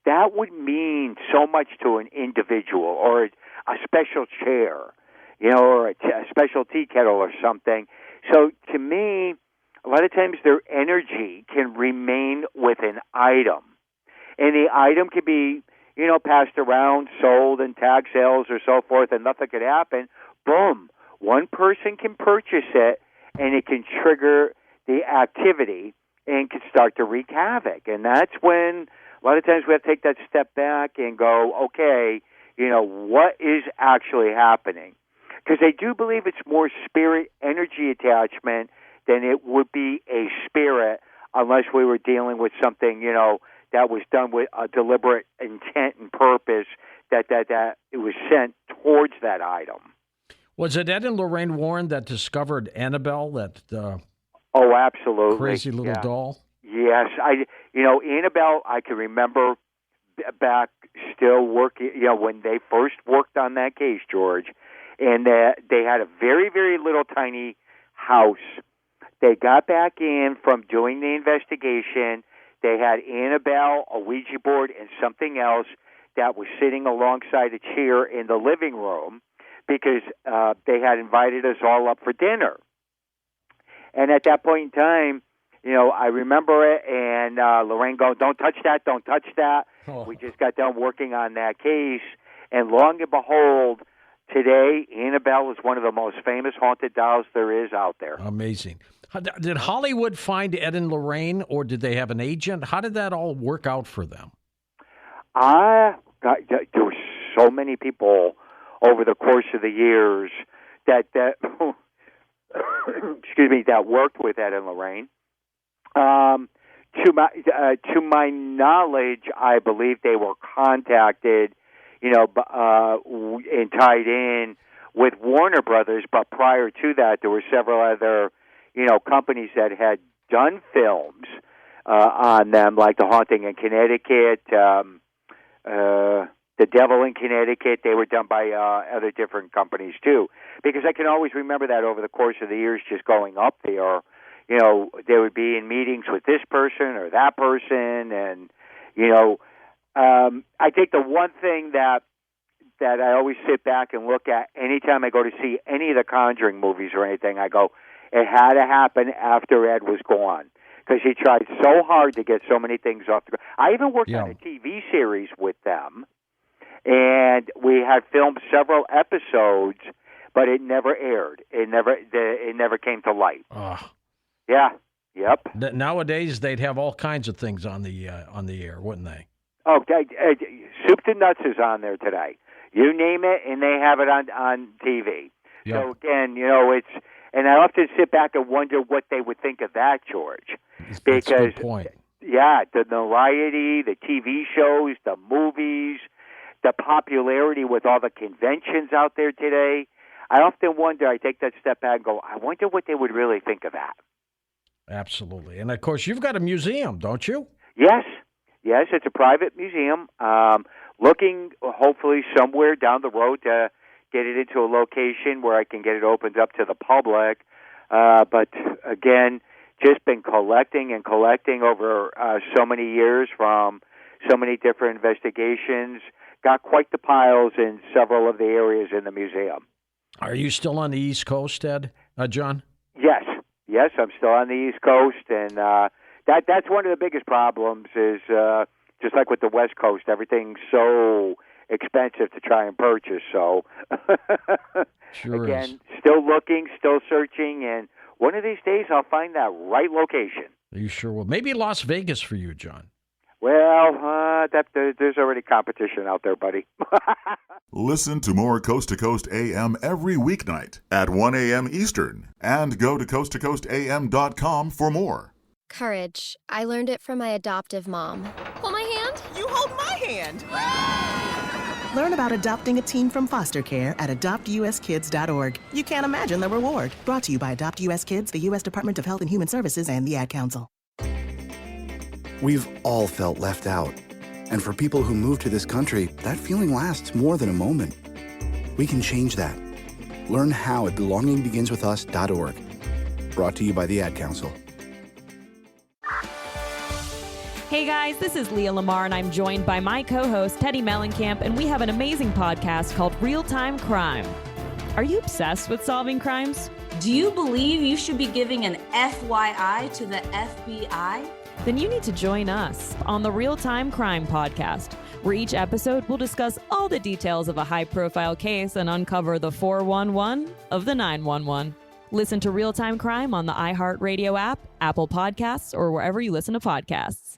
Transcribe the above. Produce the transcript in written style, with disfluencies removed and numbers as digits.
that would mean so much to an individual, or a special chair, or a special tea kettle or something. So to me, a lot of times their energy can remain with an item. And the item could be, passed around, sold in tag sales or so forth, and nothing could happen. Boom. One person can purchase it, and it can trigger the activity and can start to wreak havoc. And that's when a lot of times we have to take that step back and go, okay, what is actually happening? Because I do believe it's more spirit energy attachment than it would be a spirit, unless we were dealing with something, that was done with a deliberate intent and purpose, that it was sent towards that item. Was it Ed and Lorraine Warren that discovered Annabelle, that oh, absolutely, crazy little doll? Yes, Annabelle, I can remember back still working, when they first worked on that case, George, and they had a very, very little tiny house. They got back in from doing the investigation. They had Annabelle, a Ouija board, and something else that was sitting alongside a chair in the living room, because they had invited us all up for dinner. And at that point in time, I remember it, and Lorraine going, don't touch that, don't touch that. Oh. We just got done working on that case, and lo and behold, today, Annabelle is one of the most famous haunted dolls there is out there. Amazing. Did Hollywood find Ed and Lorraine, or did they have an agent? How did that all work out for them? There were so many people over the course of the years that excuse me, that worked with Ed and Lorraine. To my knowledge, I believe they were contacted, and tied in with Warner Brothers. But prior to that, there were several other, companies that had done films on them, like The Haunting in Connecticut, The Devil in Connecticut. They were done by other different companies too. Because I can always remember that over the course of the years, just going up there. They would be in meetings with this person or that person, and I think the one thing that I always sit back and look at anytime I go to see any of the Conjuring movies or anything, I go, it had to happen after Ed was gone, because he tried so hard to get so many things off the ground. I even worked on a TV series with them, and we had filmed several episodes, but it never aired. It never came to light. Yeah. Yep. Nowadays, they'd have all kinds of things on the air, wouldn't they? Oh, Soup to Nuts is on there today. You name it, and they have it on TV. Yep. So again, it's, and I often sit back and wonder what they would think of that, George. That's a good point. Yeah, the notoriety, the TV shows, the movies, the popularity with all the conventions out there today. I often wonder. I take that step back and go, I wonder what they would really think of that. Absolutely. And, of course, you've got a museum, don't you? Yes, it's a private museum. Looking, hopefully, somewhere down the road to get it into a location where I can get it opened up to the public. But, again, just been collecting over so many years from so many different investigations. Got quite the piles in several of the areas in the museum. Are you still on the East Coast, Ed, John? Yes, I'm still on the East Coast, and that's one of the biggest problems is just like with the West Coast, everything's so expensive to try and purchase. So, sure again, still looking, still searching, and one of these days I'll find that right location. You sure will. Maybe Las Vegas for you, John. Well, there's already competition out there, buddy. Listen to more Coast to Coast AM every weeknight at 1 a.m. Eastern, and go to coasttocoastam.com for more. Courage. I learned it from my adoptive mom. Hold my hand. You hold my hand. Learn about adopting a teen from foster care at adoptuskids.org. You can't imagine the reward. Brought to you by Adopt U.S. Kids, the U.S. Department of Health and Human Services, and the Ad Council. We've all felt left out. And for people who move to this country, that feeling lasts more than a moment. We can change that. Learn how at belongingbeginswithus.org. Brought to you by the Ad Council. Hey guys, this is Leah Lamar, and I'm joined by my co-host Teddy Mellencamp, and we have an amazing podcast called Real Time Crime. Are you obsessed with solving crimes? Do you believe you should be giving an FYI to the FBI? Then you need to join us on the Real Time Crime podcast, where each episode will discuss all the details of a high-profile case and uncover the 411 of the 911. Listen to Real Time Crime on the iHeartRadio app, Apple Podcasts, or wherever you listen to podcasts.